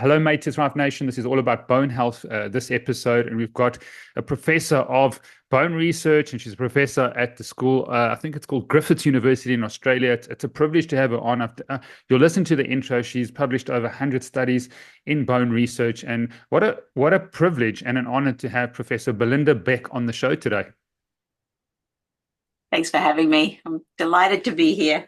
Hello, Mates Rife Nation. This is all about bone health, this episode. And we've got a professor of bone research, and she's a professor at the school, I think it's called Griffith University in Australia. It's a privilege to have her on. You'll listen to the intro. She's published over 100 studies in bone research. And what a privilege and an honor to have Professor Belinda Beck on the show today. Thanks for having me. I'm delighted to be here.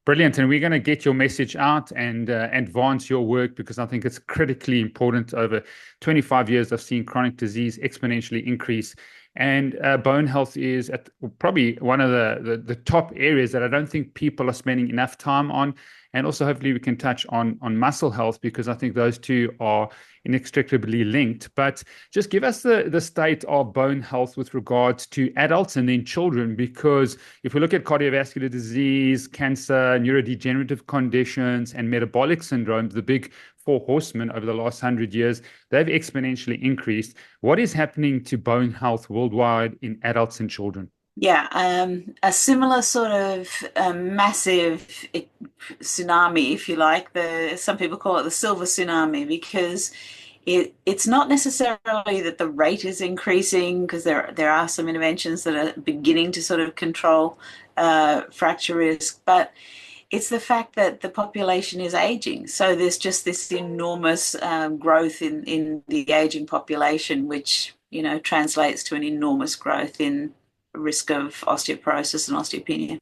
Brilliant. And we're going to get your message out and advance your work because I think it's critically important. Over 25 years, I've seen chronic disease exponentially increase. And bone health is at probably one of the top areas that I don't think people are spending enough time on. And also, hopefully, we can touch on muscle health because I think those two are inextricably linked. But just give us the state of bone health with regards to adults and then children, because if we look at cardiovascular disease, cancer, neurodegenerative conditions, and metabolic syndromes, the big four horsemen over the last 100 years, they've exponentially increased. What is happening to bone health worldwide in adults and children? Yeah, a similar sort of massive tsunami, if you like. Some people call it the silver tsunami because it's not necessarily that the rate is increasing, because there are some interventions that are beginning to sort of control fracture risk, but it's the fact that the population is aging. So there's just this enormous growth in the aging population, which, translates to an enormous growth in risk of osteoporosis and osteopenia.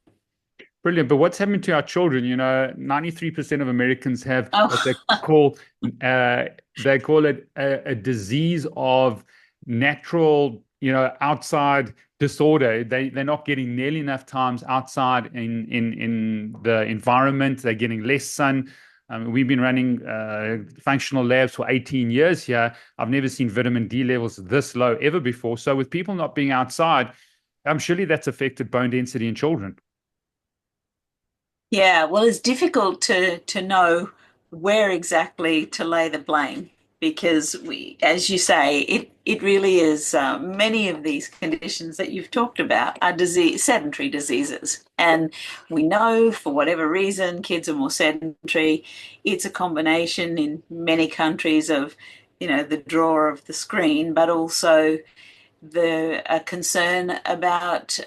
Brilliant. But what's happening to our children? 93% of Americans have what Oh, call they call it a disease of natural, outside disorder. They're not getting nearly enough times outside in the environment. They're getting less sun. We've been running functional labs for 18 years here. I've never seen vitamin D levels this low ever before. So with people not being outside, surely that's affected bone density in children. yeah. Well, it's difficult to know where exactly to lay the blame because as you say, it really is. Many of these conditions that you've talked about are sedentary diseases, and we know for whatever reason kids are more sedentary. It's a combination in many countries of, the draw of the screen, but also the concern about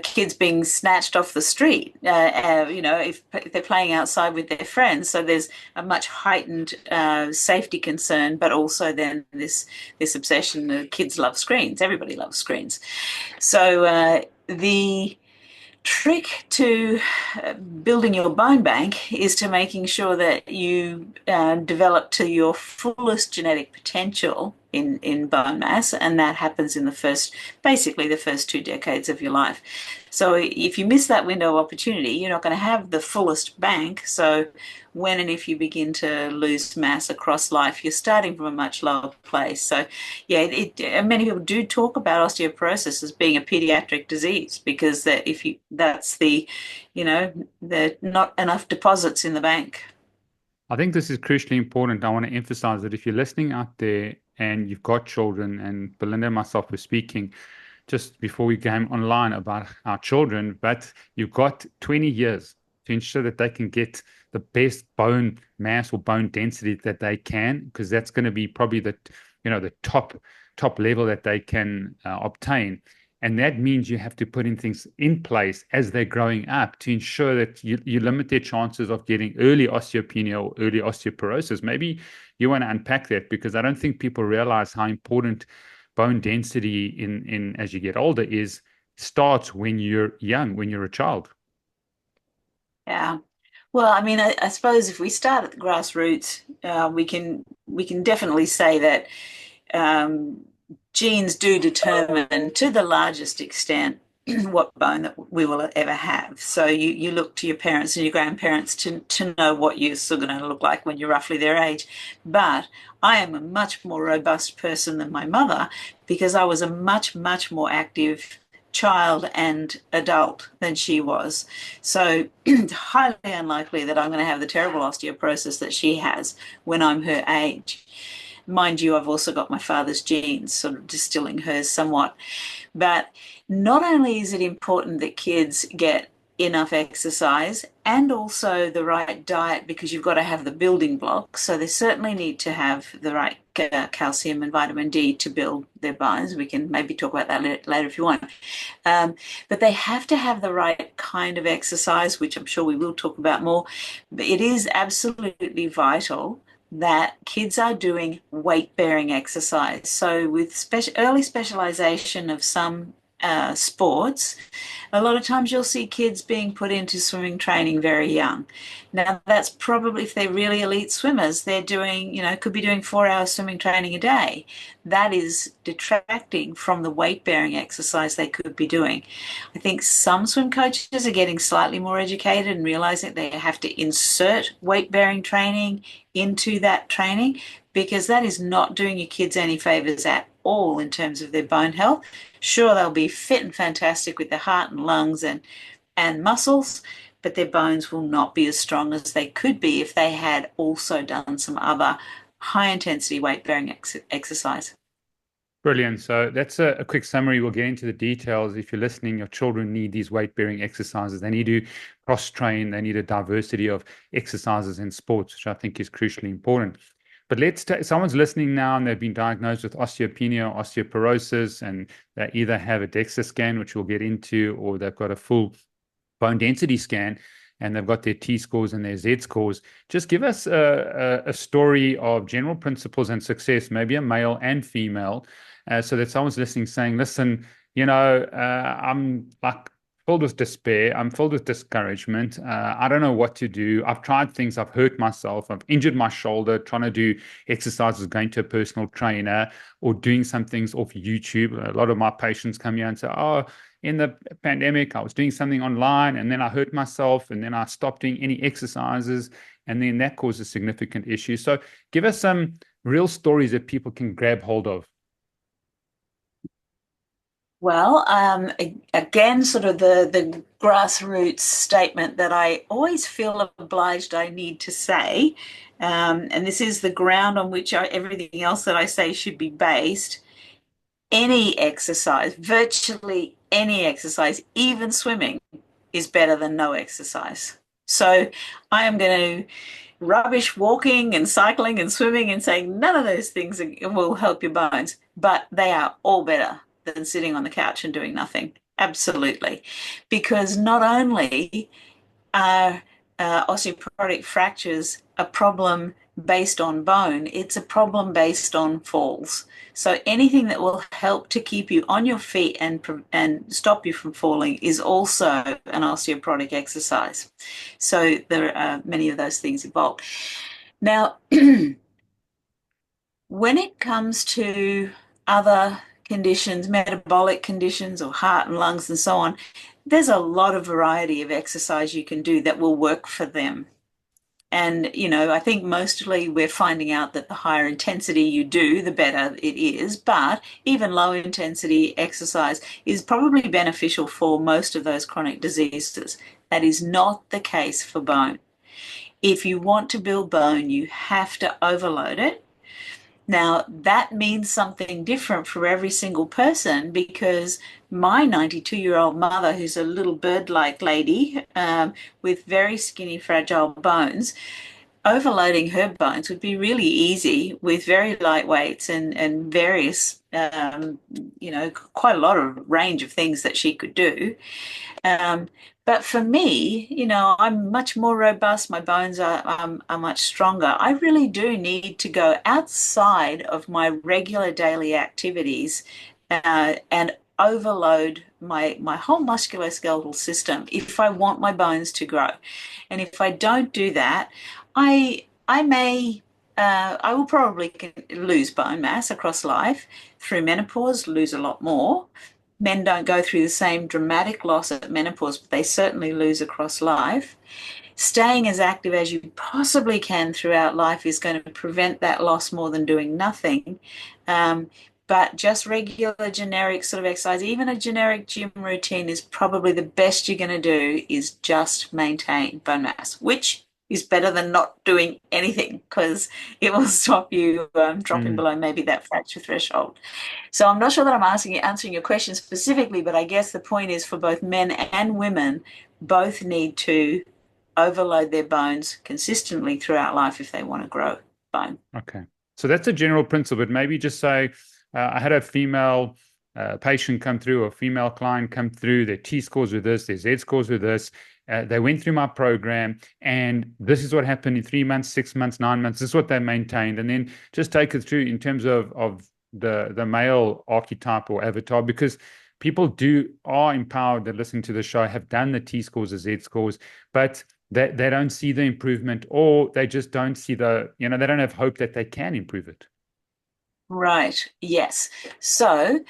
kids being snatched off the street, if they're playing outside with their friends. So there's a much heightened safety concern, but also then this obsession that kids love screens. Everybody loves screens. So the trick to building your bone bank is to making sure that you develop to your fullest genetic potential in bone mass, and that happens in basically the first 2 decades of your life. So if you miss that window of opportunity, you're not going to have the fullest bank. So when and if you begin to lose mass across life, you're starting from a much lower place. So yeah, many people do talk about osteoporosis as being a pediatric disease because that's the not enough deposits in the bank. I think this is crucially important. I want to emphasize that if you're listening out there and you've got children, and Belinda and myself were speaking just before we came online about our children, but you've got 20 years to ensure that they can get the best bone mass or bone density that they can, because that's going to be probably the top level that they can obtain. And that means you have to put in things in place as they're growing up to ensure that you limit their chances of getting early osteopenia or early osteoporosis. Maybe you want to unpack that, because I don't think people realize how important bone density in as you get older starts when you're young, when you're a child. Yeah. Well, I mean, I suppose if we start at the grassroots, we can definitely say that genes do determine to the largest extent what bone that we will ever have. So you look to your parents and your grandparents to know what you're still going to look like when you're roughly their age. But I am a much more robust person than my mother because I was a much, much more active child and adult than she was. So it's highly unlikely that I'm going to have the terrible osteoporosis that she has when I'm her age. Mind you, I've also got my father's genes, sort of distilling hers somewhat. But not only is it important that kids get enough exercise and also the right diet, because you've got to have the building blocks. So they certainly need to have the right calcium and vitamin D to build their bones. We can maybe talk about that later if you want. But they have to have the right kind of exercise, which I'm sure we will talk about more. But it is absolutely vital that kids are doing weight-bearing exercise. So with early specialization of some sports, a lot of times you'll see kids being put into swimming training very young. Now, that's probably, if they're really elite swimmers, they're doing, could be doing 4 hours swimming training a day. That is detracting from the weight-bearing exercise they could be doing. I think some swim coaches are getting slightly more educated and realizing they have to insert weight-bearing training into that training, because that is not doing your kids any favors at all in terms of their bone health. Sure, they'll be fit and fantastic with their heart and lungs and muscles, but their bones will not be as strong as they could be if they had also done some other high-intensity weight-bearing exercise. Brilliant. So that's a quick summary. We'll get into the details. If you're listening, your children need these weight-bearing exercises. They need to cross-train. They need a diversity of exercises in sports, which I think is crucially important. But someone's listening now and they've been diagnosed with osteopenia or osteoporosis, and they either have a DEXA scan, which we'll get into, or they've got a full bone density scan, and they've got their T-scores and their Z-scores. Just give us a story of general principles and success, maybe a male and female, so that someone's listening saying, listen, I'm like filled with despair. I'm filled with discouragement. I don't know what to do. I've tried things. I've hurt myself. I've injured my shoulder trying to do exercises, going to a personal trainer, or doing some things off YouTube. A lot of my patients come here and say, oh, in the pandemic, I was doing something online and then I hurt myself and then I stopped doing any exercises, and then that causes significant issues. So give us some real stories that people can grab hold of. Well, again, sort of the grassroots statement that I always feel obliged I need to say, and this is the ground on which everything else that I say should be based. Any exercise, virtually any exercise, even swimming, is better than no exercise. So I am going to rubbish walking and cycling and swimming and saying none of those things will help your bones, but they are all better than sitting on the couch and doing nothing. Absolutely. Because not only are osteoporotic fractures a problem based on bone, it's a problem based on falls. So anything that will help to keep you on your feet and stop you from falling is also an osteoporotic exercise. So there are many of those things involved. Now, when it comes to other conditions, metabolic conditions or heart and lungs and so on, there's a lot of variety of exercise you can do that will work for them. And, I think mostly we're finding out that the higher intensity you do, the better it is. But even low intensity exercise is probably beneficial for most of those chronic diseases. That is not the case for bone. If you want to build bone, you have to overload it. Now, that means something different for every single person, because my 92-year-old mother, who's a little bird-like lady with very skinny, fragile bones, overloading her bones would be really easy with very light weights and various, quite a lot of range of things that she could do. But for me, I'm much more robust. My bones are much stronger. I really do need to go outside of my regular daily activities and overload my whole musculoskeletal system if I want my bones to grow. And if I don't do that, I will probably lose bone mass across life. Through menopause, lose a lot more. Men don't go through the same dramatic loss at menopause, but they certainly lose across life. Staying as active as you possibly can throughout life is going to prevent that loss more than doing nothing. But just regular generic sort of exercise, even a generic gym routine, is probably the best you're going to do, is just maintain bone mass, which is better than not doing anything, because it will stop you dropping Mm. below maybe that fracture threshold. So I'm not sure that I'm answering your question specifically, but I guess the point is, for both men and women, both need to overload their bones consistently throughout life if they want to grow bone. Okay. So that's a general principle, but maybe just say, I had a female patient come through, or female client come through, their T scores were this, their Z scores were this. They went through my program, and this is what happened in 3 months, 6 months, 9 months. This is what they maintained. And then just take it through in terms of the male archetype or avatar, because people are empowered that listen to the show, have done the T scores, the Z scores, but they don't see the improvement, or they just don't see they don't have hope that they can improve it. Right. Yes. So,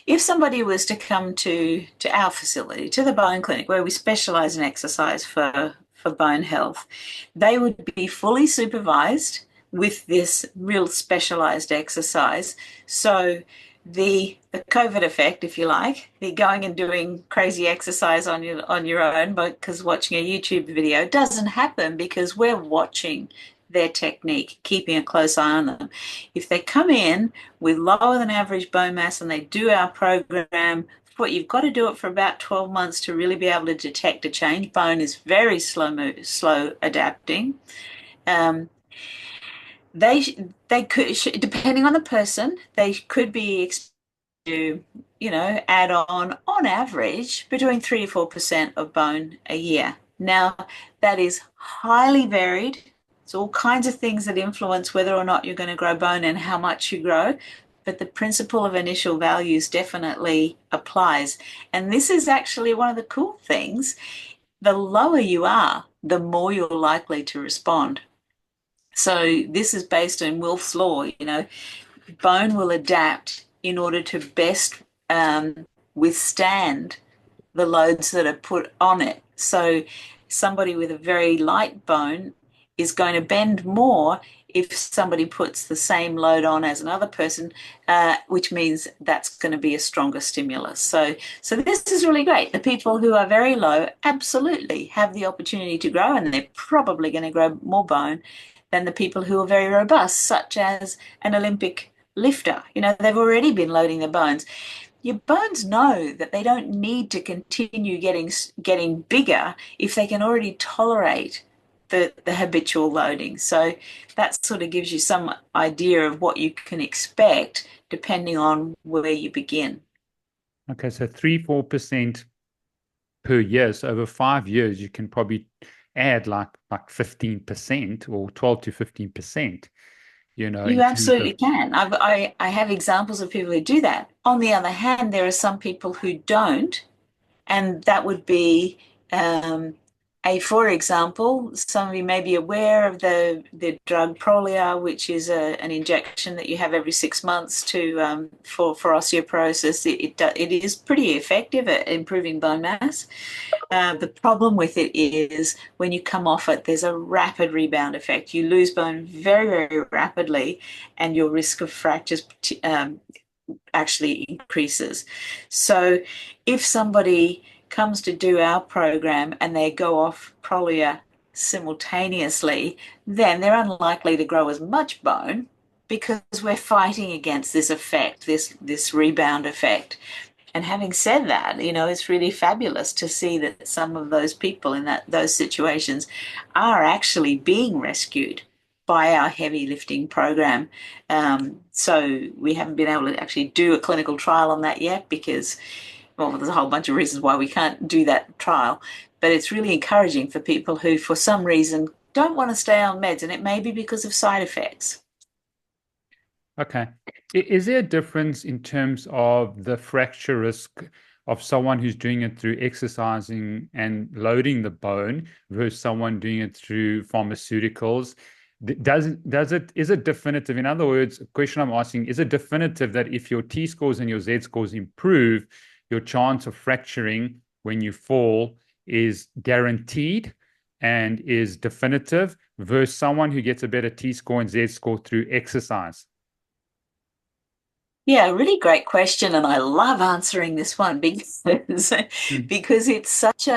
if somebody was to come to our facility, to the Bone Clinic, where we specialize in exercise for bone health, they would be fully supervised with this real specialized exercise. So the COVID effect, if you like, the going and doing crazy exercise on your own, because watching a YouTube video doesn't happen, because we're watching their technique, keeping a close eye on them. If they come in with lower than average bone mass and they do our program, what you've got to do it for about 12 months to really be able to detect a change. Bone is very slow adapting. They could, depending on the person, they could be to, add on average, between 3 to 4% of bone a year. Now, that is highly varied. It's all kinds of things that influence whether or not you're going to grow bone and how much you grow. But the principle of initial values definitely applies. And this is actually one of the cool things. The lower you are, the more you're likely to respond. So this is based on Wilf's law. Bone will adapt in order to best withstand the loads that are put on it. So somebody with a very light bone is going to bend more if somebody puts the same load on as another person, which means that's going to be a stronger stimulus. So this is really great. The people who are very low absolutely have the opportunity to grow, and they're probably going to grow more bone than the people who are very robust, such as an Olympic lifter. They've already been loading their bones. Your bones know that they don't need to continue getting bigger if they can already tolerate the habitual loading. So that sort of gives you some idea of what you can expect depending on where you begin. Okay, so 3-4% per year. So over 5 years, you can probably add like 15% or 12 to 15%. You In terms absolutely of. can. I have examples of people who do that. On the other hand, there are some people who don't, and that would be for example, some of you may be aware of the drug Prolia, which is an injection that you have every 6 months for osteoporosis. It is pretty effective at improving bone mass. The problem with it is when you come off it, there's a rapid rebound effect. You lose bone very, very rapidly, and your risk of fractures actually increases. So if somebody comes to do our program and they go off Prolia simultaneously, then they're unlikely to grow as much bone, because we're fighting against this effect, this rebound effect. And having said that, it's really fabulous to see that some of those people in those situations are actually being rescued by our heavy lifting program. So we haven't been able to actually do a clinical trial on that yet, because, well, there's a whole bunch of reasons why we can't do that trial. But it's really encouraging for people who, for some reason, don't want to stay on meds, and it may be because of side effects. Okay. Is there a difference in terms of the fracture risk of someone who's doing it through exercising and loading the bone versus someone doing it through pharmaceuticals? Is it definitive? In other words, a question I'm asking, is it definitive that if your T scores and your Z scores improve, your chance of fracturing when you fall is guaranteed and is definitive, versus someone who gets a better T score and Z score through exercise? Yeah, really great question, and I love answering this one because Mm. because it's such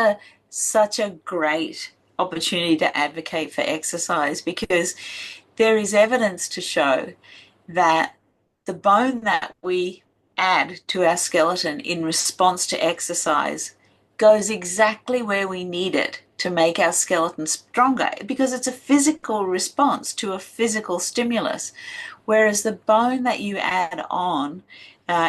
a great opportunity to advocate for exercise, because there is evidence to show that the bone that we add to our skeleton in response to exercise goes exactly where we need it to make our skeleton stronger, because it's a physical response to a physical stimulus. Whereas the bone that you add on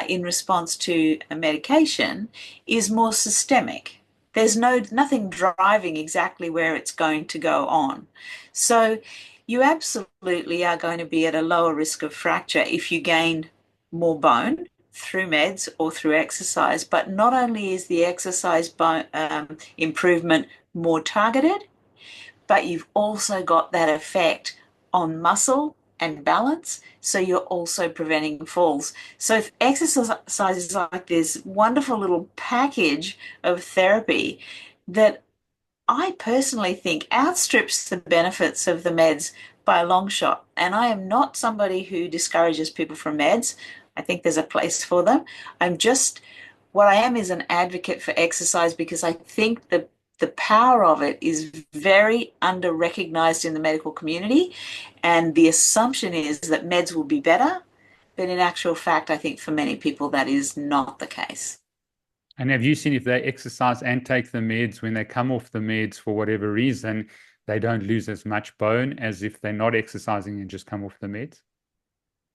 in response to a medication is more systemic. There's nothing driving exactly where it's going to go on. So you absolutely are going to be at a lower risk of fracture if you gain more bone through meds or through exercise. But not only is the exercise improvement more targeted, but you've also got that effect on muscle and balance. So you're also preventing falls. So if exercise is like this wonderful little package of therapy that I personally think outstrips the benefits of the meds by a long shot. And I am not somebody who discourages people from meds. I think there's a place for them. What I am is an advocate for exercise, because I think the power of it is very under recognized in the medical community. And the assumption is that meds will be better. But in actual fact, I think for many people that is not the case. And have you seen if they exercise and take the meds, when they come off the meds for whatever reason, they don't lose as much bone as if they're not exercising and just come off the meds?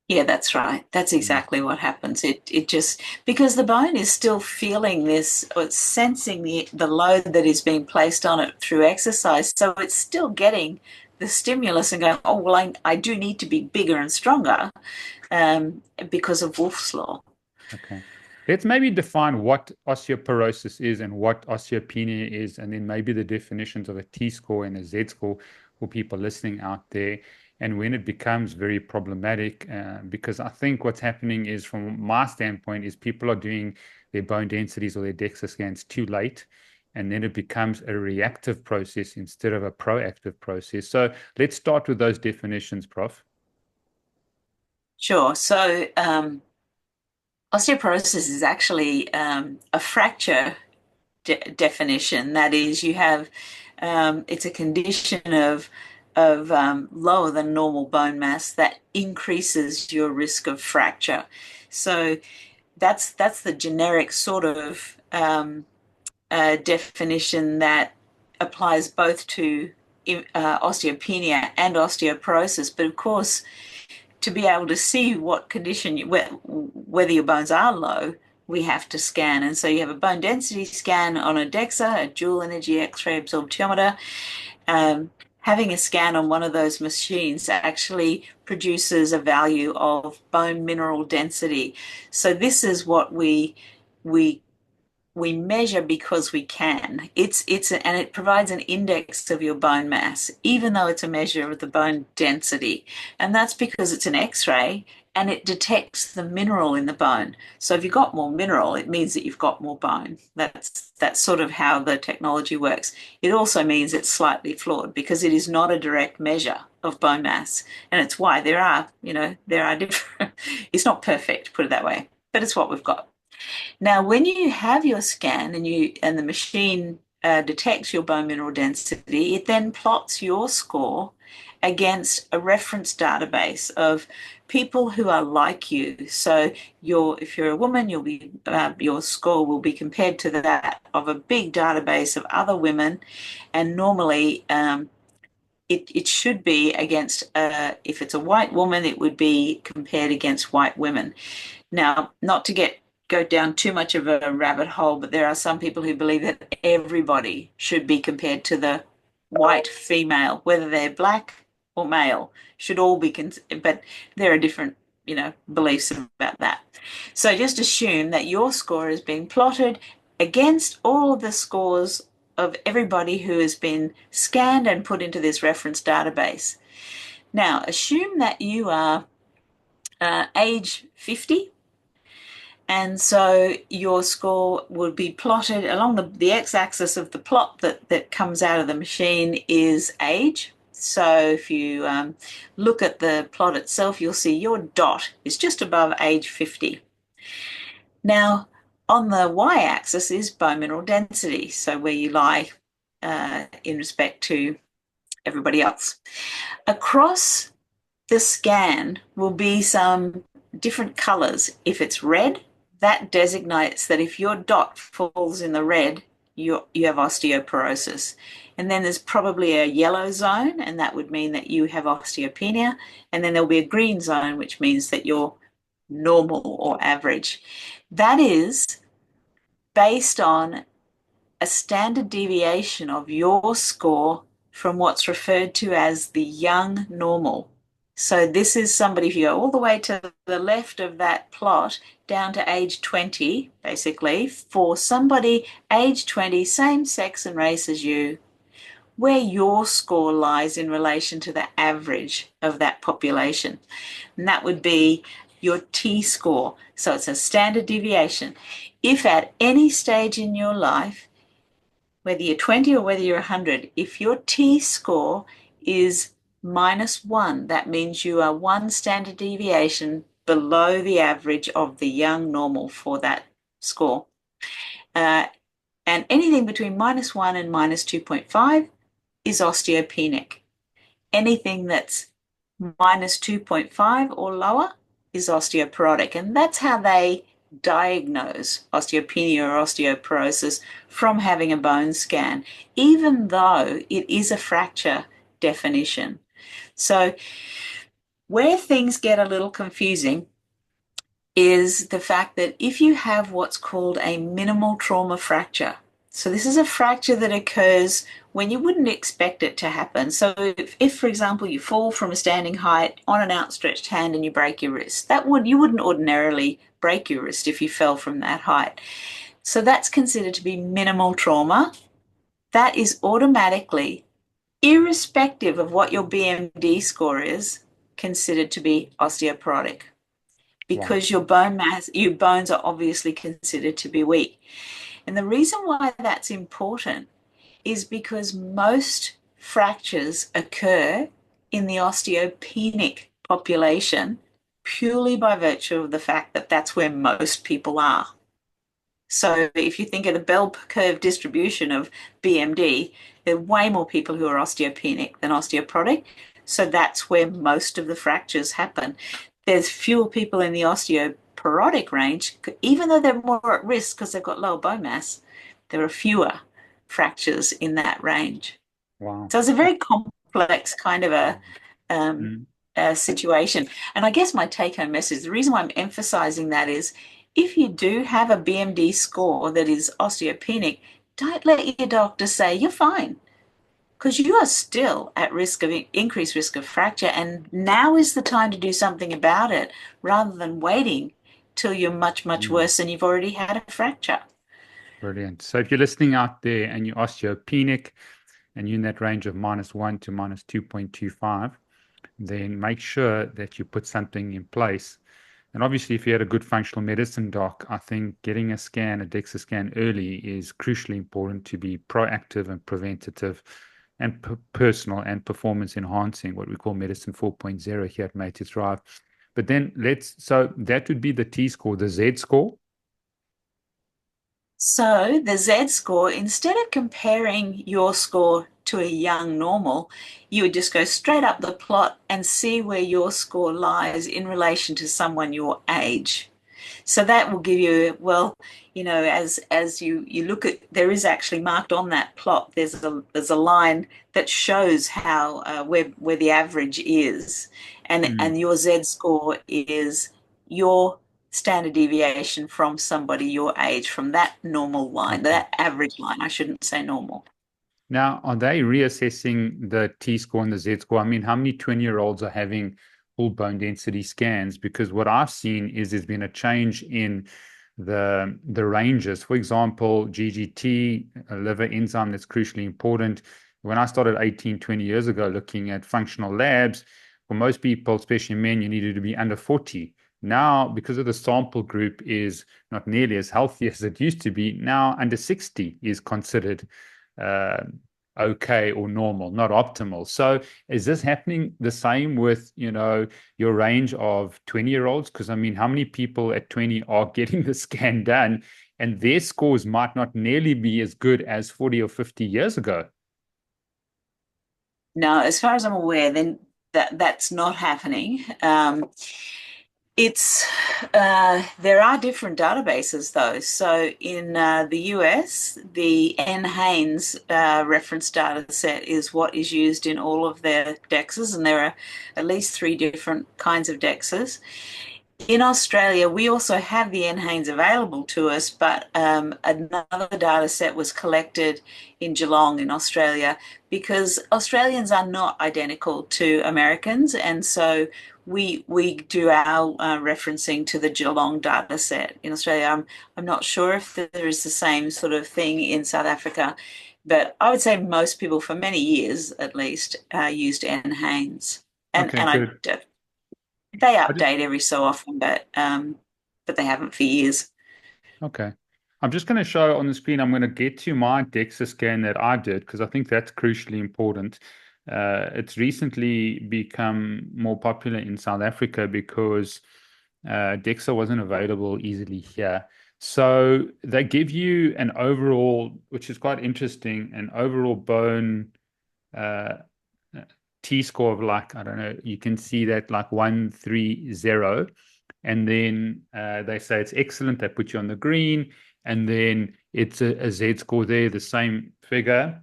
Yeah, that's right. That's exactly what happens. It just, because the bone is still feeling this, or it's sensing the load that is being placed on it through exercise. So it's still getting the stimulus and going, oh, well, I do need to be bigger and stronger because of Wolff's Law. Okay. Let's maybe define what osteoporosis is and what osteopenia is, and then maybe the definitions of a T-score and a Z-score for people listening out there, and when it becomes very problematic, because I think what's happening is, from my standpoint, is people are doing their bone densities or their DEXA scans too late, and then it becomes a reactive process instead of a proactive process. So let's start with those definitions, Prof. Sure. So osteoporosis is actually a fracture definition. That is, you have it's a condition of lower than normal bone mass that increases your risk of fracture. So that's the generic sort of definition that applies both to osteopenia and osteoporosis. But of course, to be able to see what condition whether your bones are low, we have to scan. And so you have a bone density scan on a DEXA, a dual energy X-ray absorptiometer. Having a scan on one of those machines actually produces a value of bone mineral density. So this is what we measure because we can. And it provides an index of your bone mass, even though it's a measure of the bone density. And that's because it's an X-ray and it detects the mineral in the bone. So if you've got more mineral, it means that you've got more bone. That's sort of how the technology works. It also means it's slightly flawed because it is not a direct measure of bone mass. And it's why there are different, it's not perfect, put it that way, but it's what we've got. Now, when you have your scan and the machine detects your bone mineral density, it then plots your score against a reference database of people who are like you. So if you're a woman, your score will be compared to that of a big database of other women, and normally it should be against, if it's a white woman, it would be compared against white women. Now, not to go down too much of a rabbit hole, but there are some people who believe that everybody should be compared to the white female, whether they're black or male, should all be, but there are different, beliefs about that. So just assume that your score is being plotted against all of the scores of everybody who has been scanned and put into this reference database. Now, assume that you are age 50. And so your score would be plotted along the x-axis of the plot that comes out of the machine is age. So if you look at the plot itself, you'll see your dot is just above age 50. Now, on the y-axis is bone mineral density, so where you lie in respect to everybody else. Across the scan will be some different colors. If it's red, that designates that if your dot falls in the red, you have osteoporosis. And then there's probably a yellow zone, and that would mean that you have osteopenia. And then there'll be a green zone, which means that you're normal or average. That is based on a standard deviation of your score from what's referred to as the young normal. So this is somebody, if you go all the way to the left of that plot, down to age 20, basically, for somebody age 20, same sex and race as you, where your score lies in relation to the average of that population. And that would be your T-score. So it's a standard deviation. If at any stage in your life, whether you're 20 or whether you're 100, if your T-score is -1, that means you are one standard deviation below the average of the young normal for that score. And anything between -1 and -2.5 is osteopenic. Anything that's -2.5 or lower is osteoporotic. And that's how they diagnose osteopenia or osteoporosis from having a bone scan, even though it is a fracture definition. So where things get a little confusing is the fact that if you have what's called a minimal trauma fracture, so this is a fracture that occurs when you wouldn't expect it to happen. So if, for example, you fall from a standing height on an outstretched hand and you break your wrist, you wouldn't ordinarily break your wrist if you fell from that height. So that's considered to be minimal trauma. That is automatically, irrespective of what your BMD score is, considered to be osteoporotic, because your bones are obviously considered to be weak. And the reason why that's important is because most fractures occur in the osteopenic population purely by virtue of the fact that that's where most people are. So if you think of the bell curve distribution of BMD, there are way more people who are osteopenic than osteoporotic. So that's where most of the fractures happen. There's fewer people in the osteoporotic range, even though they're more at risk because they've got lower bone mass. There are fewer fractures in that range. Wow. So it's a very complex kind of a situation. And I guess my take-home message, the reason why I'm emphasizing that is, if you do have a BMD score that is osteopenic, don't let your doctor say you're fine, because you are still at risk of increased risk of fracture, and now is the time to do something about it rather than waiting till you're much, much worse and you've already had a fracture. Brilliant. So if you're listening out there and you're osteopenic and you're in that range of -1 to -2.25, then make sure that you put something in place. And obviously, if you had a good functional medicine doc, I think getting a DEXA scan early is crucially important to be proactive and preventative and personal and performance enhancing, what we call medicine 4.0 here at Mate to Thrive. But then so that would be the T-score, the Z-score. So the Z-score, instead of comparing your score to a young normal, you would just go straight up the plot and see where your score lies in relation to someone your age. So that will give you, well, you know, as you look at, there is actually marked on that plot, there's a line that shows how where the average is, and your Z-score is your standard deviation from somebody your age, from that normal line, that average line. I shouldn't say normal. Now, are they reassessing the T-score and the Z-score? I mean, how many 20-year-olds are having full bone density scans? Because what I've seen is there's been a change in the ranges. For example, GGT, a liver enzyme that's crucially important. When I started 18, 20 years ago looking at functional labs, for most people, especially men, you needed to be under 40. Now, because of the sample group is not nearly as healthy as it used to be, now under 60 is considered okay or normal, not optimal. So is this happening the same with, you know, your range of 20-year-olds? Because I mean, how many people at 20 are getting the scan done and their scores might not nearly be as good as 40 or 50 years ago. No, as far as I'm aware, then that's not happening. It's there are different databases though. So in the US, the NHANES reference data set is what is used in all of their DEXs, and there are at least 3 different kinds of DEXs. In Australia, we also have the NHANES available to us, but another data set was collected in Geelong in Australia because Australians are not identical to Americans, and so we do our referencing to the Geelong data set in Australia. I'm not sure if there is the same sort of thing in South Africa, but I would say most people for many years at least used NHANES. Okay, And good. they update every so often, but they haven't for years. Okay. I'm just going to show on the screen, I'm going to get to my DEXA scan that I did because I think that's crucially important. It's recently become more popular in South Africa because DEXA wasn't available easily here. So they give you an overall, which is quite interesting, an overall bone uh, T-score of like, I don't know, you can see that like 130. And then they say it's excellent. They put you on the green. And then it's a Z score there, the same figure.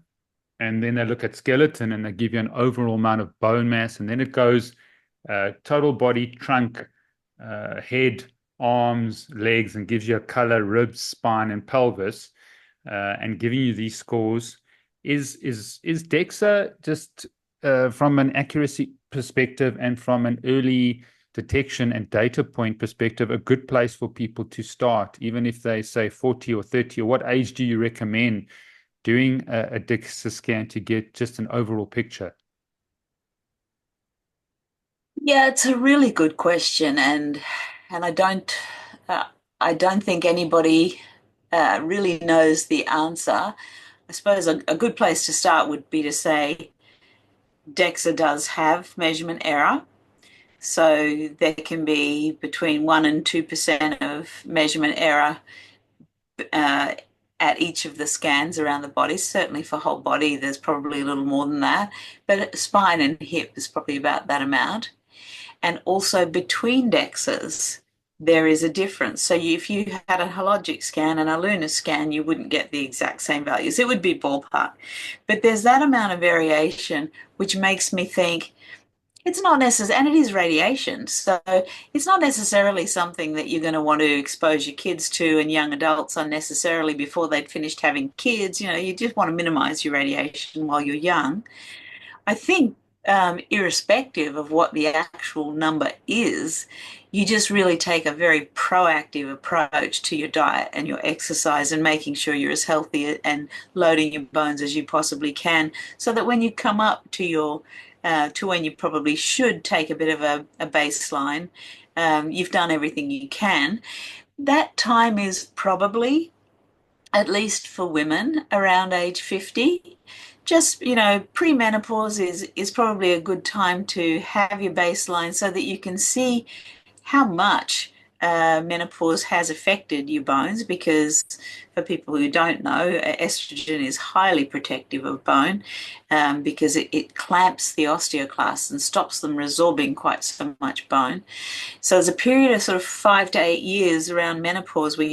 And then they look at skeleton and they give you an overall amount of bone mass. And then it goes total body, trunk, head, arms, legs, and gives you a color, ribs, spine, and pelvis, and giving you these scores. Is DEXA just from an accuracy perspective and from an early detection and data point perspective, a good place for people to start, even if they say 40 or 30, or what age do you recommend doing a DEXA scan to get just an overall picture? Yeah, it's a really good question, and uh, I don't think anybody really knows the answer. I suppose a good place to start would be to say DEXA does have measurement error. So there can be between 1 and 2% of measurement error uh, at each of the scans around the body. Certainly for whole body, there's probably a little more than that. But spine and hip is probably about that amount. And also between DEXAs, there is a difference. So if you had a hologic scan and a lunar scan, you wouldn't get the exact same values. It would be ballpark. But there's that amount of variation, which makes me think it's not necessary, and it is radiation. So it's not necessarily something that you're going to want to expose your kids to and young adults unnecessarily before they'd finished having kids. You know, you just want to minimize your radiation while you're young. I think, irrespective of what the actual number is, you just really take a very proactive approach to your diet and your exercise and making sure you're as healthy and loading your bones as you possibly can, so that when you come up to your to when you probably should take a bit of a baseline, you've done everything you can. That time is probably, at least for women, around age 50. Just, pre-menopause is probably a good time to have your baseline so that you can see how much menopause has affected your bones, because for people who don't know, estrogen is highly protective of bone, because it clamps the osteoclasts and stops them resorbing quite so much bone. So there's a period of sort of 5 to 8 years around menopause where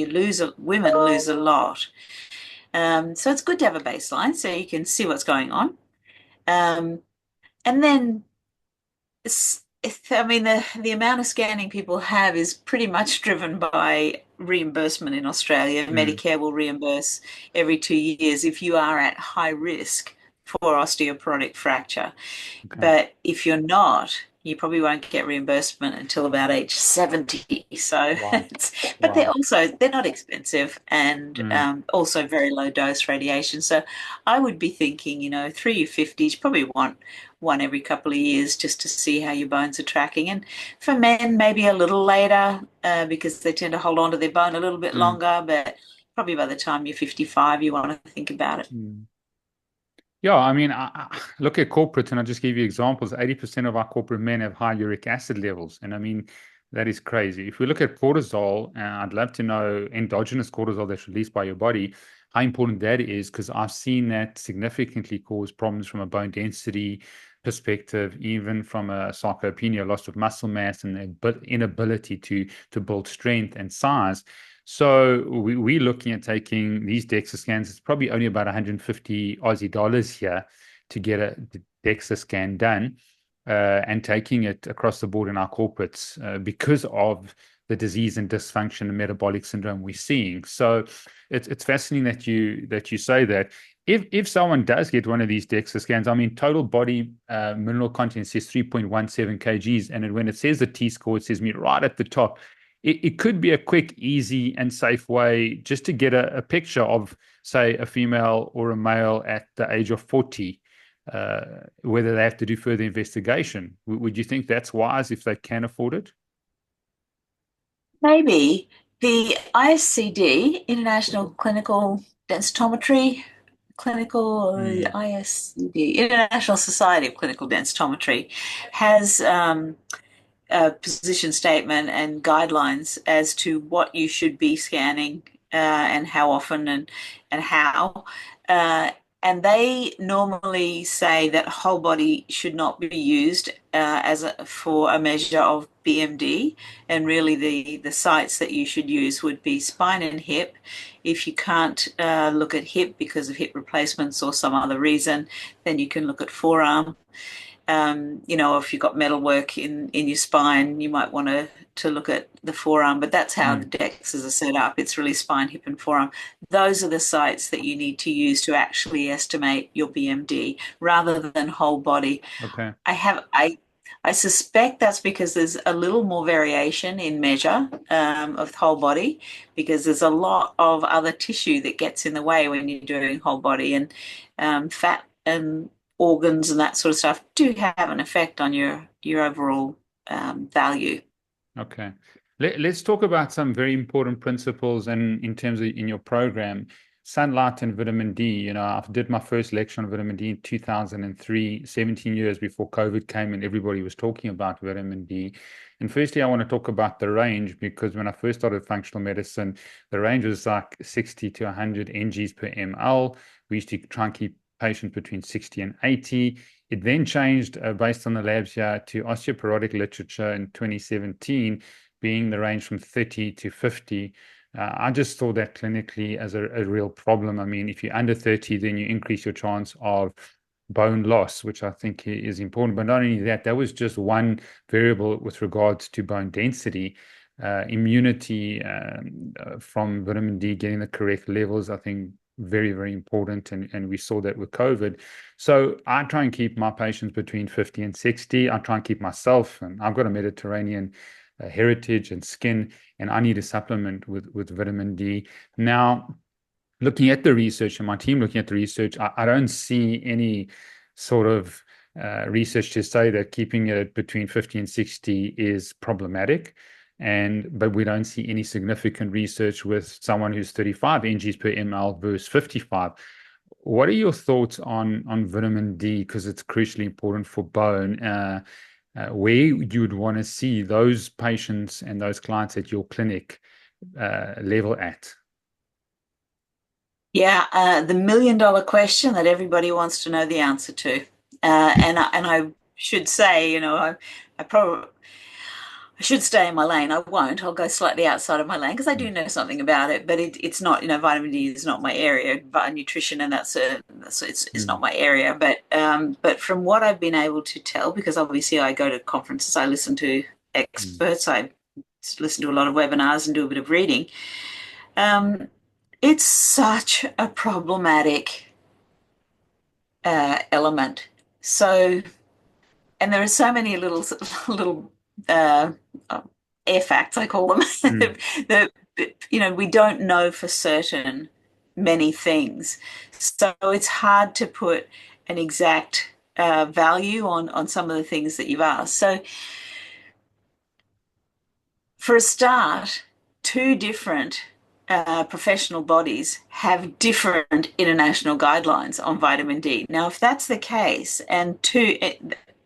women lose a lot. So it's good to have a baseline so you can see what's going on. And then I mean, the amount of scanning people have is pretty much driven by reimbursement in Australia. Medicare will reimburse every 2 years if you are at high risk for osteoporotic fracture. Okay. But if you're not, you probably won't get reimbursement until about age 70. So, Wow. but Wow. they're not expensive, and also very low dose radiation. So I would be thinking, through your 50s, you probably want one every couple of years just to see how your bones are tracking. And for men, maybe a little later, because they tend to hold on to their bone a little bit longer, but probably by the time you're 55, you want to think about it. Yeah, I mean, I look at corporates and I'll just give you examples. 80% of our corporate men have high uric acid levels. And I mean, That is crazy. If we look at cortisol, I'd love to know endogenous cortisol that's released by your body, how important that is, because I've seen that significantly cause problems from a bone density perspective, even from a sarcopenia, loss of muscle mass, and the inability to build strength and size. So we're looking at taking these DEXA scans. It's probably only about 150 Aussie dollars here to get a DEXA scan done, and taking it across the board in our corporates because of the disease and dysfunction and metabolic syndrome we're seeing. So it's fascinating that you say that. If someone does get one of these DEXA scans, I mean, total body mineral content says 3.17 kgs, and when it says the T-score, it says me right at the top. It could be a quick, easy, and safe way just to get a picture of, say, a female or a male at the age of 40, whether they have to do further investigation. Would you think that's wise if they can afford it? Maybe the ISCD, International Clinical Densitometry, ISCD, International Society of Clinical Densitometry, has a position statement and guidelines as to what you should be scanning and how often and how. And they normally say that whole body should not be used for a measure of BMD, and really the sites that you should use would be spine and hip. If you can't look at hip because of hip replacements or some other reason, then you can look at forearm. If you've got metal work in your spine, you might want to look at the forearm, but that's how the DEXAs are set up. It's really spine, hip, and forearm. Those are the sites that you need to use to actually estimate your BMD rather than whole body. Okay. I suspect that's because there's a little more variation in measure of whole body, because there's a lot of other tissue that gets in the way when you're doing whole body, and fat and organs and that sort of stuff do have an effect on your overall value. Okay. Let's talk about some very important principles and in terms of in your program, sunlight and vitamin D. You know, I did my first lecture on vitamin D in 2003, 17 years before COVID came and everybody was talking about vitamin D. And firstly, I want to talk about the range, because when I first started functional medicine, the range was like 60 to 100 NGs per ml. We used to try and keep patients between 60 and 80. It then changed based on the labs here to osteoporotic literature in 2017, being the range from 30 to 50. I just saw that clinically as a real problem. I mean, if you're under 30, then you increase your chance of bone loss, which I think is important. But not only that, that was just one variable with regards to bone density. Immunity from vitamin D, getting the correct levels, I think very, very important. And we saw that with COVID. So I try and keep my patients between 50 and 60. I try and keep myself, and I've got a Mediterranean heritage and skin, and I need a supplement with vitamin D. Now, looking at the research and my team looking at the research, I don't see any sort of research to say that keeping it between 50 and 60 is problematic. But we don't see any significant research with someone who's 35 NGs per ml versus 55. What are your thoughts on vitamin D? Because it's crucially important for bone. Where you would want to see those patients and those clients at your clinic level at? Yeah, the million-dollar question that everybody wants to know the answer to. And I should say, I should stay in my lane. I won't. I'll go slightly outside of my lane because I do know something about it, but it's not, vitamin D is not my area. Nutrition and it's not my area. But from what I've been able to tell, because obviously I go to conferences, I listen to experts, I listen to a lot of webinars and do a bit of reading. It's such a problematic element. So, and there are so many little air facts, I call them, that we don't know for certain many things. So it's hard to put an exact value on some of the things that you've asked. So for a start, two different professional bodies have different international guidelines on vitamin D. Now, if that's the case, and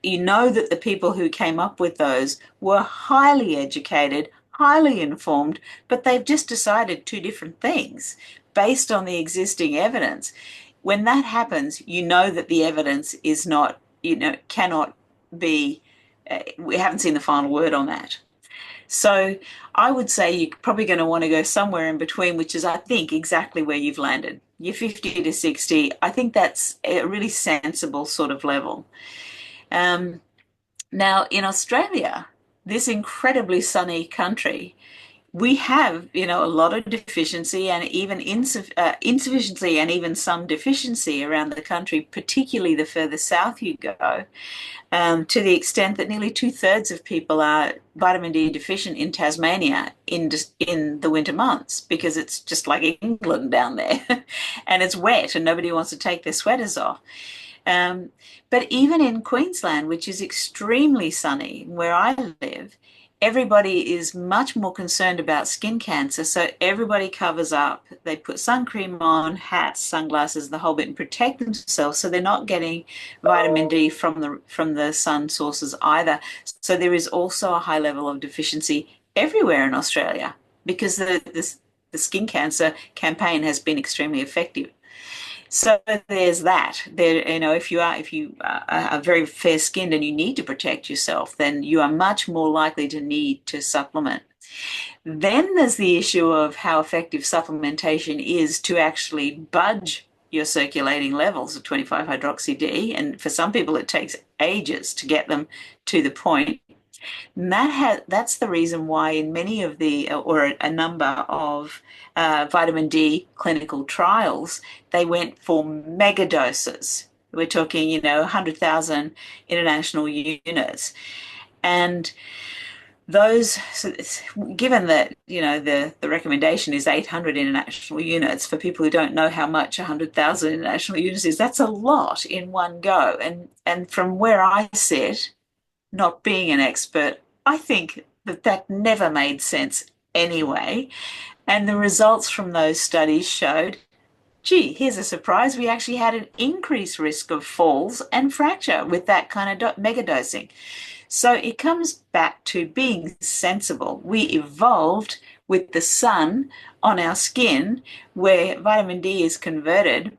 you know that the people who came up with those were highly educated, highly informed, but they've just decided two different things based on the existing evidence. When that happens, you know that the evidence is not, cannot be, we haven't seen the final word on that. So I would say you're probably going to want to go somewhere in between, which is, I think, exactly where you've landed. You're 50 to 60. I think that's a really sensible sort of level. Now, in Australia, this incredibly sunny country, we have, a lot of deficiency and even insufficiency and even some deficiency around the country, particularly the further south you go, to the extent that nearly 2/3 of people are vitamin D deficient in Tasmania in the winter months, because it's just like England down there and it's wet and nobody wants to take their sweaters off. But even in Queensland, which is extremely sunny, where I live, everybody is much more concerned about skin cancer. So everybody covers up. They put sun cream on, hats, sunglasses, the whole bit, and protect themselves so they're not getting vitamin D from the sun sources either. So there is also a high level of deficiency everywhere in Australia, because the skin cancer campaign has been extremely effective. So there's that. There, if you are very fair-skinned and you need to protect yourself, then you are much more likely to need to supplement. Then there's the issue of how effective supplementation is to actually budge your circulating levels of 25-hydroxy-D, and for some people it takes ages to get them to the point. And that's the reason why in many of a number of vitamin D clinical trials, they went for mega doses. We're talking, 100,000 international units. And those, given that, the recommendation is 800 international units, for people who don't know how much 100,000 international units is, that's a lot in one go. And from where I sit, not being an expert, I think that never made sense anyway. And the results from those studies showed, gee, here's a surprise, we actually had an increased risk of falls and fracture with that kind of mega dosing. So it comes back to being sensible. We evolved with the sun on our skin, where vitamin D is converted.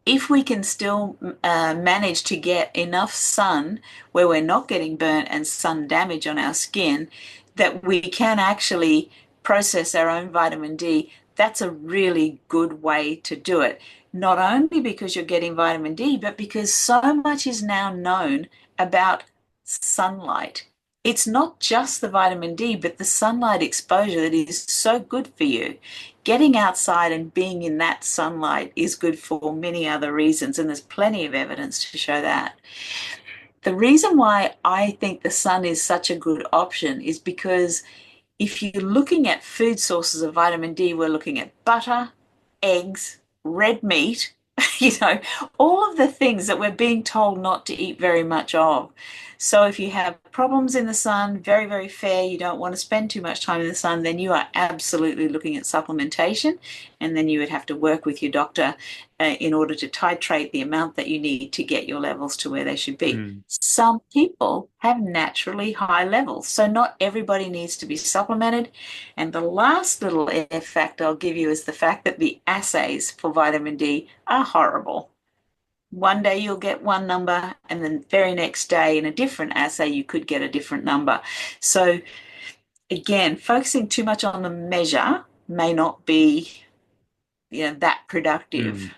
If we can still manage to get enough sun where we're not getting burnt and sun damage on our skin, that we can actually process our own vitamin D, that's a really good way to do it. Not only because you're getting vitamin D, but because so much is now known about sunlight. It's not just the vitamin D, but the sunlight exposure that is so good for you. Getting outside and being in that sunlight is good for many other reasons, and there's plenty of evidence to show that. The reason why I think the sun is such a good option is because if you're looking at food sources of vitamin D, we're looking at butter, eggs, red meat, all of the things that we're being told not to eat very much of. So if you have problems in the sun, very, very fair, you don't want to spend too much time in the sun, then you are absolutely looking at supplementation. And then you would have to work with your doctor in order to titrate the amount that you need to get your levels to where they should be. Some people have naturally high levels, so not everybody needs to be supplemented. And the last little F fact I'll give you is the fact that the assays for vitamin D are horrible. One day you'll get one number, and the very next day in a different assay you could get a different number. So again, focusing too much on the measure may not be that productive.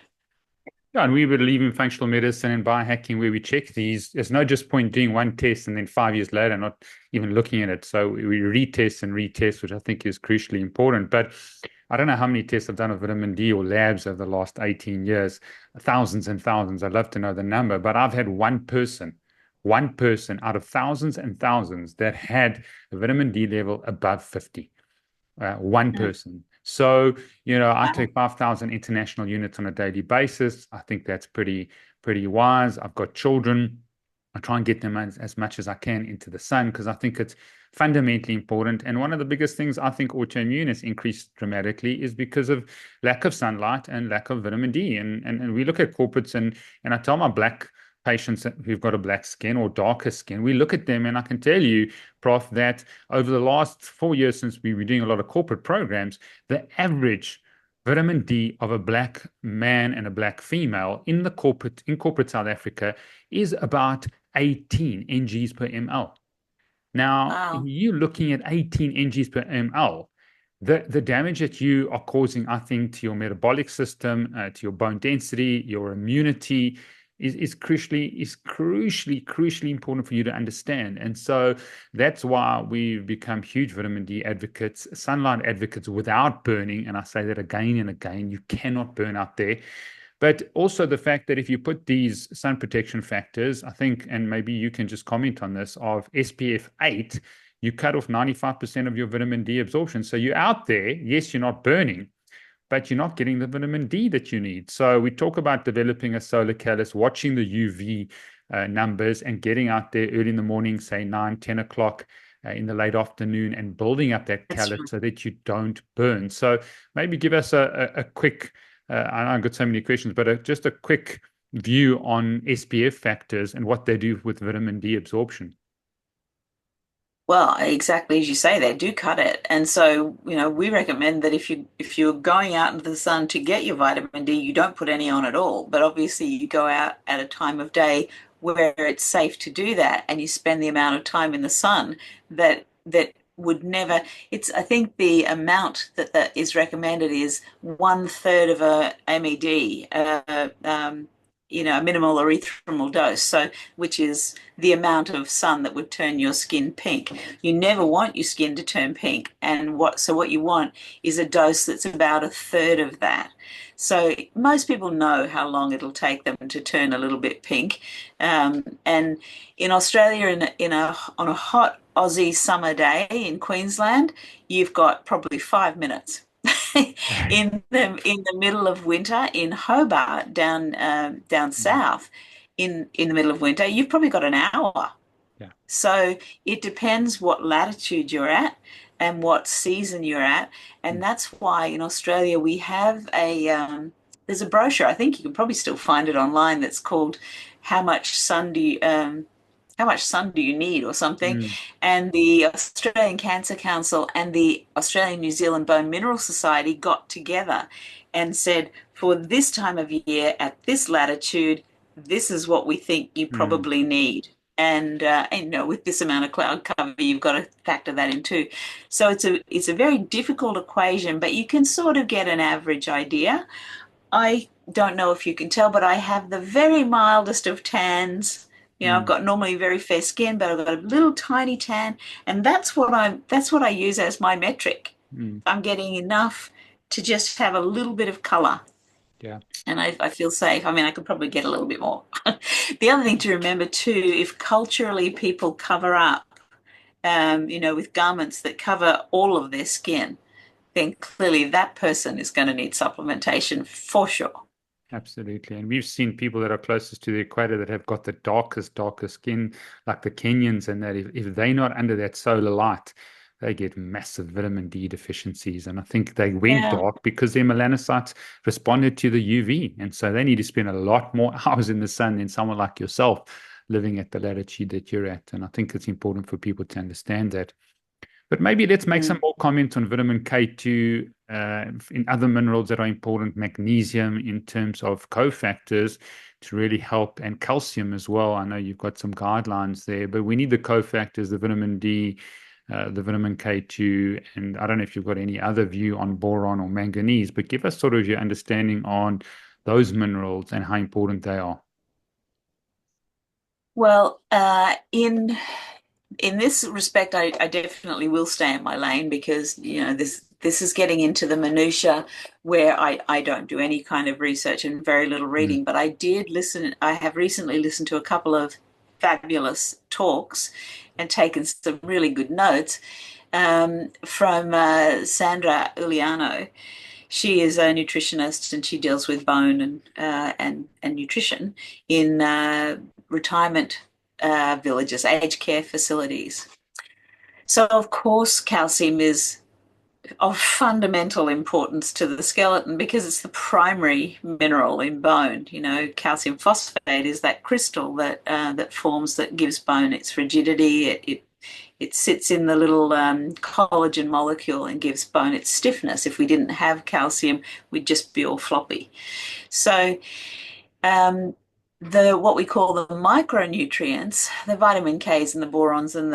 Yeah, and we believe in functional medicine and biohacking, where we check these. There's no just point doing one test and then 5 years later not even looking at it. So we retest and retest, which I think is crucially important. But I don't know how many tests I've done of vitamin D or labs over the last 18 years, thousands and thousands. I'd love to know the number, but I've had one person out of thousands and thousands that had a vitamin D level above 50. One person. So, I take 5,000 international units on a daily basis. I think that's pretty wise. I've got children. I try and get them as much as I can into the sun, because I think it's fundamentally important. And one of the biggest things I think autoimmune has increased dramatically is because of lack of sunlight and lack of vitamin D. And we look at corporates, and I tell my black patients who've got a black skin or darker skin, we look at them, and I can tell you, Prof, that over the last 4 years since we've been doing a lot of corporate programs, the average vitamin D of a black man and a black female in corporate South Africa is about 18 NGs per ml. Now, Wow. you're looking at 18 NGs per ml. The damage that you are causing, I think, to your metabolic system, to your bone density, your immunity, is crucially important for you to understand. And so that's why we've become huge vitamin D advocates, sunlight advocates without burning. And I say that again and again, you cannot burn out there. But also the fact that if you put these sun protection factors, I think, and maybe you can just comment on this, of SPF 8, you cut off 95% of your vitamin D absorption. So you're out there, yes, you're not burning, but you're not getting the vitamin D that you need. So we talk about developing a solar callus, watching the UV numbers, and getting out there early in the morning, say 9, 10 o'clock in the late afternoon, and building up that That's callus right. so that you don't burn. So maybe give us a quick, I know I've got so many questions, but just a quick view on SPF factors and what they do with vitamin D absorption. Well, exactly as you say, they do cut it. And so, we recommend that if you're going out into the sun to get your vitamin D, you don't put any on at all. But obviously you go out at a time of day where it's safe to do that, and you spend the amount of time in the sun that would never, I think the amount that is recommended is 1/3 of a MED, a minimal erythromal dose, so which is the amount of sun that would turn your skin pink. You never want your skin to turn pink, and what you want is a dose that's about 1/3 of that. So most people know how long it'll take them to turn a little bit pink, and in Australia, on a hot Aussie summer day in Queensland, you've got probably 5 minutes. In the middle of winter in Hobart, down Mm. south, in the middle of winter, you've probably got an hour. Yeah. So it depends what latitude you're at and what season you're at, and Mm. that's why in Australia we have there's a brochure. I think you can probably still find it online. That's called "How Much Sun Do You How Much Sun Do You Need?" or something. Mm. And the Australian Cancer Council and the Australian New Zealand Bone Mineral Society got together and said, for this time of year at this latitude, this is what we think you Mm. probably need. And with this amount of cloud cover, you've got to factor that in too. So it's a very difficult equation, but you can sort of get an average idea. I don't know if you can tell, but I have the very mildest of tans. I've Mm. got normally very fair skin, but I've got a little tiny tan, and that's what I use as my metric. Mm. I'm getting enough to just have a little bit of color, Yeah. and I feel safe. I mean, I could probably get a little bit more. The other thing to remember too, if culturally people cover up, with garments that cover all of their skin, then clearly that person is going to need supplementation for sure. Absolutely. And we've seen people that are closest to the equator that have got the darker skin, like the Kenyans, and that if they're not under that solar light, they get massive vitamin D deficiencies. And I think they went Yeah. dark because their melanocytes responded to the UV. And so they need to spend a lot more hours in the sun than someone like yourself living at the latitude that you're at. And I think it's important for people to understand that. But maybe let's make some Mm. more comments on vitamin K2, in other minerals that are important, magnesium in terms of cofactors to really help, and calcium as well. I know you've got some guidelines there, but we need the cofactors, the vitamin D, the vitamin K2, and I don't know if you've got any other view on boron or manganese, but give us sort of your understanding on those minerals and how important they are. Well, in this respect, I definitely will stay in my lane because this is getting into the minutia where I don't do any kind of research and very little Mm. reading. But I have recently listened to a couple of fabulous talks and taken some really good notes from Sandra Uliano. She is a nutritionist and she deals with bone and nutrition in retirement villages, aged care facilities. So, of course, calcium is of fundamental importance to the skeleton because it's the primary mineral in bone. You know, calcium phosphate is that crystal that forms, that gives bone its rigidity. It sits in the little collagen molecule and gives bone its stiffness. If we didn't have calcium, we'd just be all floppy. So what we call the micronutrients, the vitamin K's and the borons and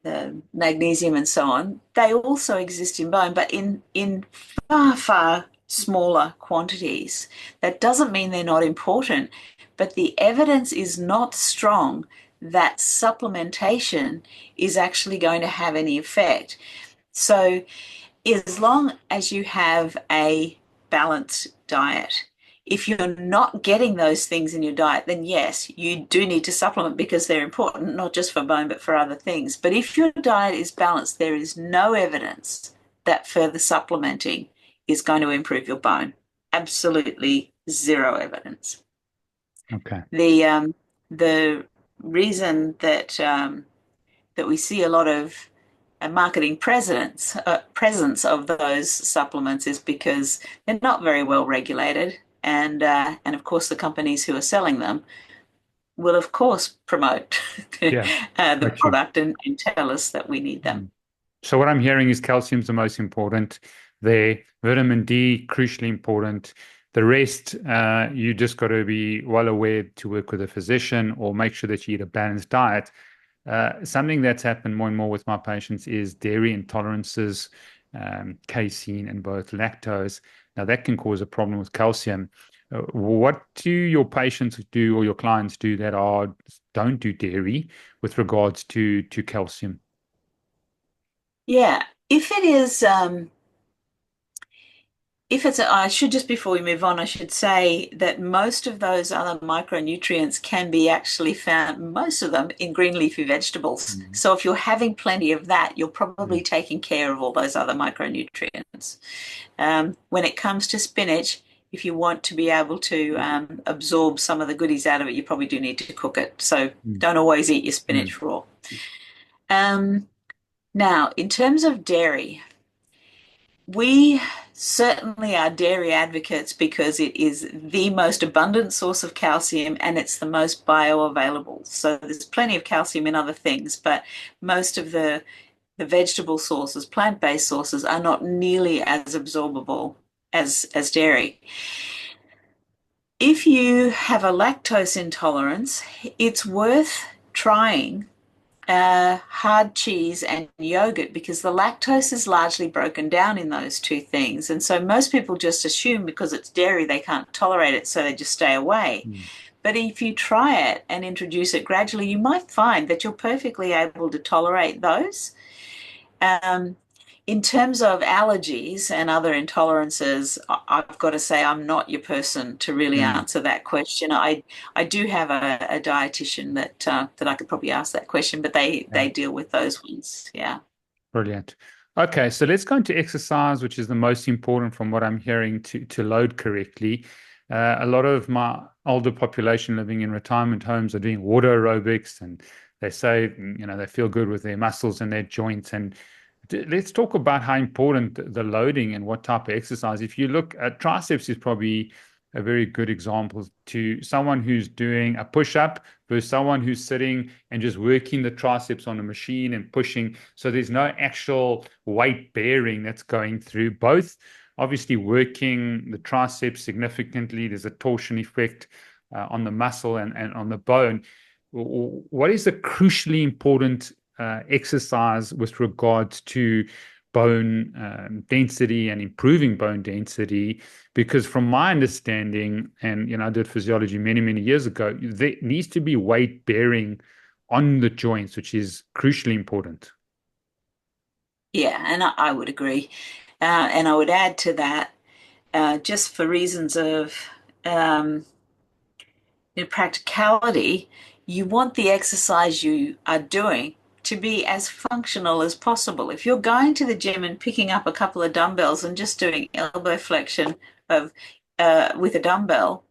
the magnesium and so on, they also exist in bone, but in far, far smaller quantities. That doesn't mean they're not important, but the evidence is not strong that supplementation is actually going to have any effect. So as long as you have a balanced diet, if you're not getting those things in your diet, then yes, you do need to supplement because they're important, not just for bone, but for other things. But if your diet is balanced, there is no evidence that further supplementing is going to improve your bone. Absolutely zero evidence. Okay. The reason that we see a lot of marketing presence of those supplements is because they're not very well regulated. And of course, the companies who are selling them will, of course, promote the product and tell us that we need them. So what I'm hearing is calcium's the most important. The vitamin D, crucially important. The rest, you just got to be well aware to work with a physician or make sure that you eat a balanced diet. Something that's happened more and more with my patients is dairy intolerances, casein, and both lactose. Now, that can cause a problem with calcium. What do your patients do or your clients do that don't do dairy with regards to calcium? Yeah, if it is, I should just, before we move on, I should say that most of those other micronutrients can be actually found, most of them, in green leafy vegetables. Mm-hmm. So if you're having plenty of that, you're probably taking care of all those other micronutrients. When it comes to spinach, if you want to be able to absorb some of the goodies out of it, you probably do need to cook it. So don't always eat your spinach raw. Now, in terms of dairy, we certainly are dairy advocates because it is the most abundant source of calcium and it's the most bioavailable. So there's plenty of calcium in other things, but most of the vegetable sources, plant-based sources, are not nearly as absorbable as dairy. If you have a lactose intolerance, it's worth trying hard cheese and yogurt because the lactose is largely broken down in those two things. And so most people just assume because it's dairy, they can't tolerate it, so they just stay away. But if you try it and introduce it gradually, you might find that you're perfectly able to tolerate those. In terms of allergies and other intolerances, I've got to say I'm not your person to really answer that question. I do have a dietitian that I could probably ask that question, but they deal with those ones. Yeah. Brilliant. Okay, so let's go into exercise, which is the most important from what I'm hearing to load correctly. A lot of my older population living in retirement homes are doing water aerobics, and they say, they feel good with their muscles and their joints. And let's talk about how important the loading and what type of exercise. If you look at triceps, is probably a very good example to someone who's doing a push-up versus someone who's sitting and just working the triceps on a machine and pushing. So there's no actual weight bearing that's going through. Both obviously working the triceps significantly. There's a torsion effect on the muscle and on the bone. What is the crucially important exercise with regards to bone density and improving bone density? Because from my understanding, and I did physiology many, many years ago, there needs to be weight bearing on the joints, which is crucially important. Yeah, and I would agree. And I would add to that, just for reasons of practicality, you want the exercise you are doing to be as functional as possible. If you're going to the gym and picking up a couple of dumbbells and just doing elbow flexion with a dumbbell,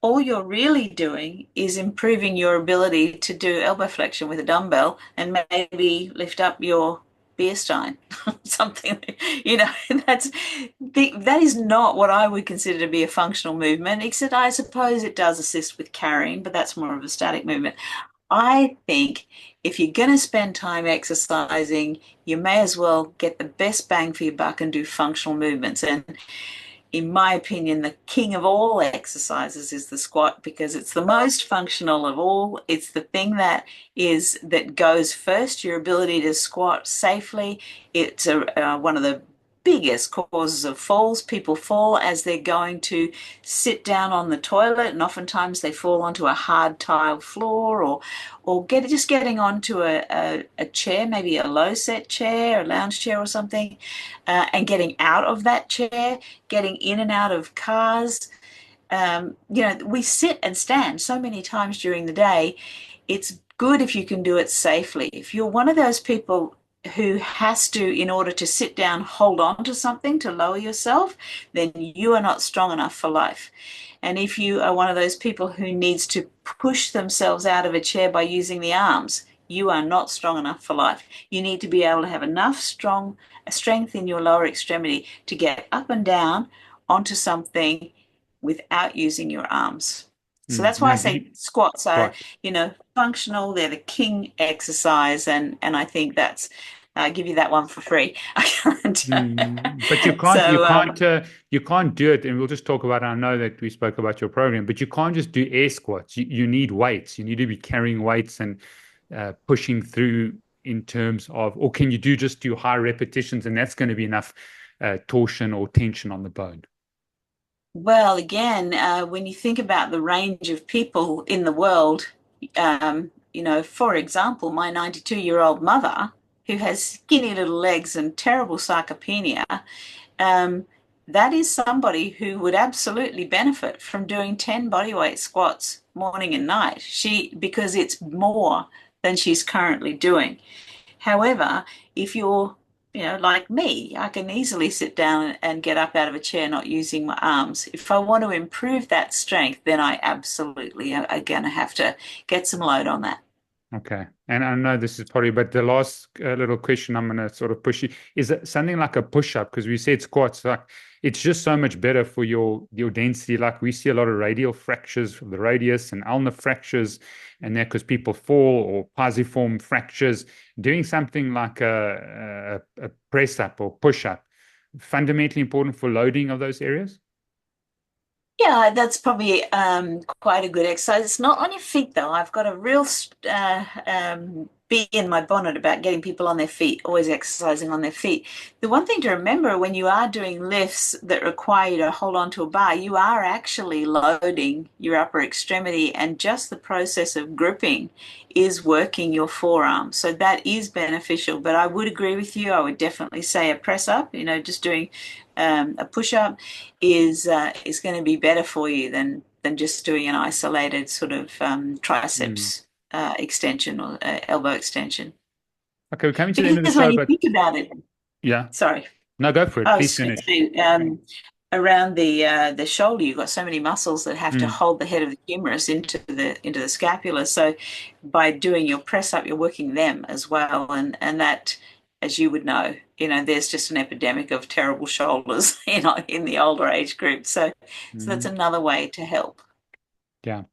all you're really doing is improving your ability to do elbow flexion with a dumbbell and maybe lift up your beer stein, something, that is not what I would consider to be a functional movement, except I suppose it does assist with carrying, but that's more of a static movement. I think if you're going to spend time exercising, you may as well get the best bang for your buck and do functional movements. And in my opinion, the king of all exercises is the squat, because it's the most functional of all. It's the thing that goes first, your ability to squat safely. It's one of the biggest causes of falls. People fall as they're going to sit down on the toilet, and oftentimes they fall onto a hard tile floor, or getting onto a chair, maybe a low set chair, a lounge chair or something, and getting out of that chair, getting in and out of cars. We sit and stand so many times during the day. It's good if you can do it safely. If you're one of those people who has to, in order to sit down, hold on to something to lower yourself, then you are not strong enough for life. And if you are one of those people who needs to push themselves out of a chair by using the arms, you are not strong enough for life. You need to be able to have enough strength in your lower extremity to get up and down onto something without using your arms. So that's why I say squats are, functional. They're the king exercise, and I think that's I give you that one for free. I can't. But you can't do it. And we'll just talk about it. I know that we spoke about your program, but you can't just do air squats. You need weights. You need to be carrying weights and pushing through in terms of, or can you just do high repetitions, and that's going to be enough torsion or tension on the bone? Well, again, when you think about the range of people in the world, for example, my 92-year-old mother, who has skinny little legs and terrible sarcopenia, that is somebody who would absolutely benefit from doing 10 bodyweight squats morning and night, because it's more than she's currently doing. However, if you're like me, I can easily sit down and get up out of a chair not using my arms. If I want to improve that strength, then I absolutely are going to have to get some load on that. Okay. And I know this is probably, but the last little question I'm going to sort of push you, is it something like a push-up? Because we said squats, like it's just so much better for your density. Like we see a lot of radial fractures from the radius and ulnar fractures, and that because people fall, or pisiform fractures. Doing something like a press-up or push-up, fundamentally important for loading of those areas? Yeah, that's probably quite a good exercise. It's not on your feet, though. I've got a real bee in my bonnet about getting people on their feet, always exercising on their feet. The one thing to remember when you are doing lifts that require you to hold on to a bar, you are actually loading your upper extremity, and just the process of gripping is working your forearm. So that is beneficial. But I would agree with you. I would definitely say a press up, just doing a push-up is going to be better for you than just doing an isolated sort of triceps extension or elbow extension. Okay, we're coming to the end of the Because show, when you but think about it, yeah, sorry, no, go for it. I Please was going finish. to say, around the shoulder, you've got so many muscles that have to hold the head of the humerus into the scapula. So by doing your press up, you're working them as well, and that, as you would know, there's just an epidemic of terrible shoulders, in the older age group. So that's another way to help. Yeah.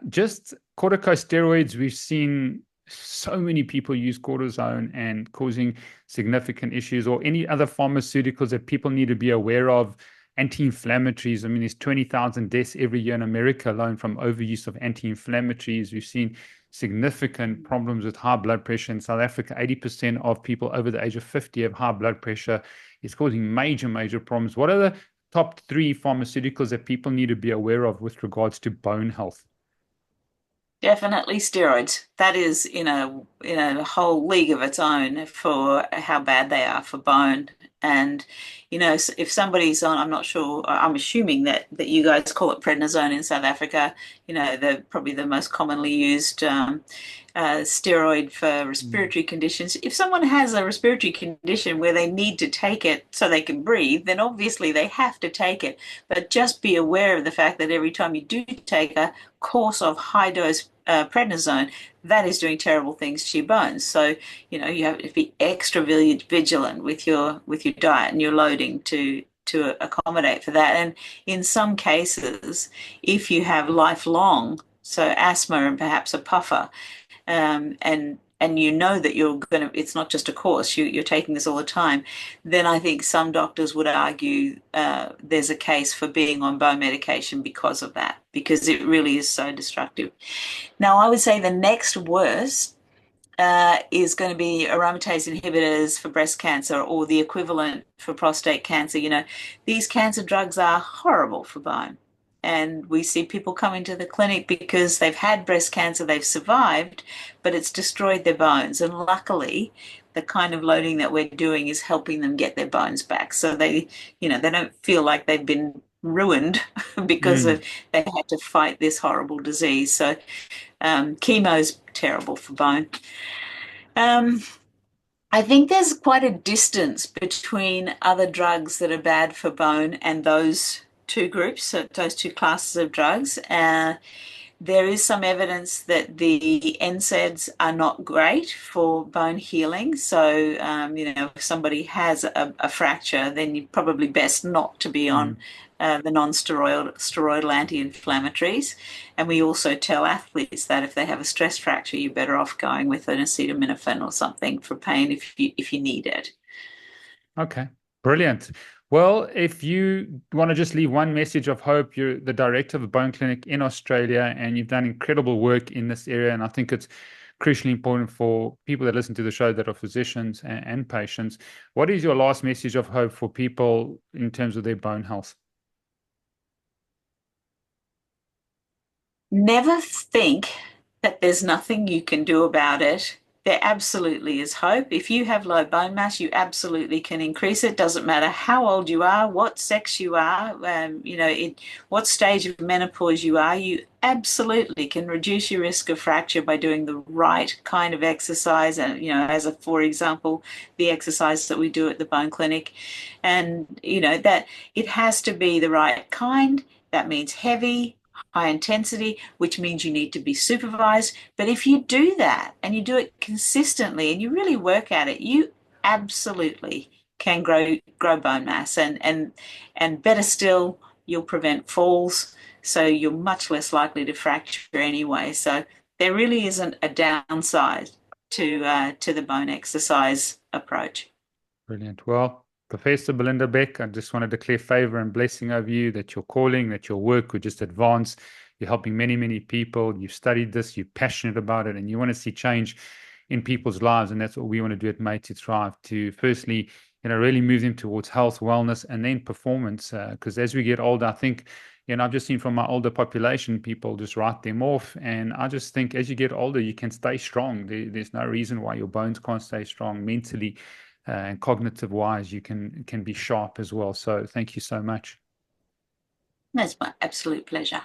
Just corticosteroids, we've seen so many people use cortisone and causing significant issues, or any other pharmaceuticals that people need to be aware of. Anti-inflammatories. I mean, there's 20,000 deaths every year in America alone from overuse of anti-inflammatories. We've seen significant problems with high blood pressure in South Africa. 80% of people over the age of 50 have high blood pressure. It's causing major, major problems. What are the top 3 pharmaceuticals that people need to be aware of with regards to bone health? Definitely steroids. That is in a whole league of its own for how bad they are for bone. And if somebody's on, I'm not sure, I'm assuming that you guys call it prednisone in South Africa. Probably the most commonly used steroid for respiratory conditions. If someone has a respiratory condition where they need to take it so they can breathe, then obviously they have to take it. But just be aware of the fact that every time you do take a course of high dose prednisone, that is doing terrible things to your bones. So, you have to be extra vigilant with your diet and your loading to accommodate for that. And in some cases, if you have lifelong, so asthma and perhaps a puffer, and you know that it's not just a course, you're taking this all the time, then I think some doctors would argue there's a case for being on bone medication because of that, because it really is so destructive. Now, I would say the next worst is going to be aromatase inhibitors for breast cancer, or the equivalent for prostate cancer. These cancer drugs are horrible for bone. And we see people come into the clinic because they've had breast cancer, they've survived, but it's destroyed their bones. And luckily, the kind of loading that we're doing is helping them get their bones back. So they don't feel like they've been ruined because they had to fight this horrible disease. So chemo's terrible for bone. I think there's quite a distance between other drugs that are bad for bone and those two groups, so those two classes of drugs. There is some evidence that the NSAIDs are not great for bone healing. So, if somebody has a fracture, then you're probably best not to be on the non-steroidal anti-inflammatories. And we also tell athletes that if they have a stress fracture, you're better off going with an acetaminophen or something for pain if you need it. Okay, brilliant. Well, if you want to just leave one message of hope, you're the director of a bone clinic in Australia, and you've done incredible work in this area. And I think it's crucially important for people that listen to the show that are physicians and patients. What is your last message of hope for people in terms of their bone health? Never think that there's nothing you can do about it. There absolutely is hope. If you have low bone mass, you absolutely can increase it. Doesn't matter how old you are, what sex you are, what stage of menopause you are, you absolutely can reduce your risk of fracture by doing the right kind of exercise. And, for example, the exercise that we do at the Bone Clinic. And, that it has to be the right kind. That means heavy, high intensity, which means you need to be supervised. But if you do that and you do it consistently and you really work at it, you absolutely can grow bone mass, and better still, you'll prevent falls, so you're much less likely to fracture anyway. So there really isn't a downside to the bone exercise approach. Brilliant. Well, Professor Belinda Beck, I just want to declare favor and blessing over you, that your calling, that your work would just advance. You're helping many, many people. You've studied this, you're passionate about it, and you want to see change in people's lives. And that's what we want to do at Made to Thrive, to firstly, really move them towards health, wellness, and then performance. Because as we get older, I think, I've just seen from my older population, people just write them off. And I just think as you get older, you can stay strong. There's no reason why your bones can't stay strong mentally. And cognitive wise, you can be sharp as well. So thank you so much. That's my absolute pleasure.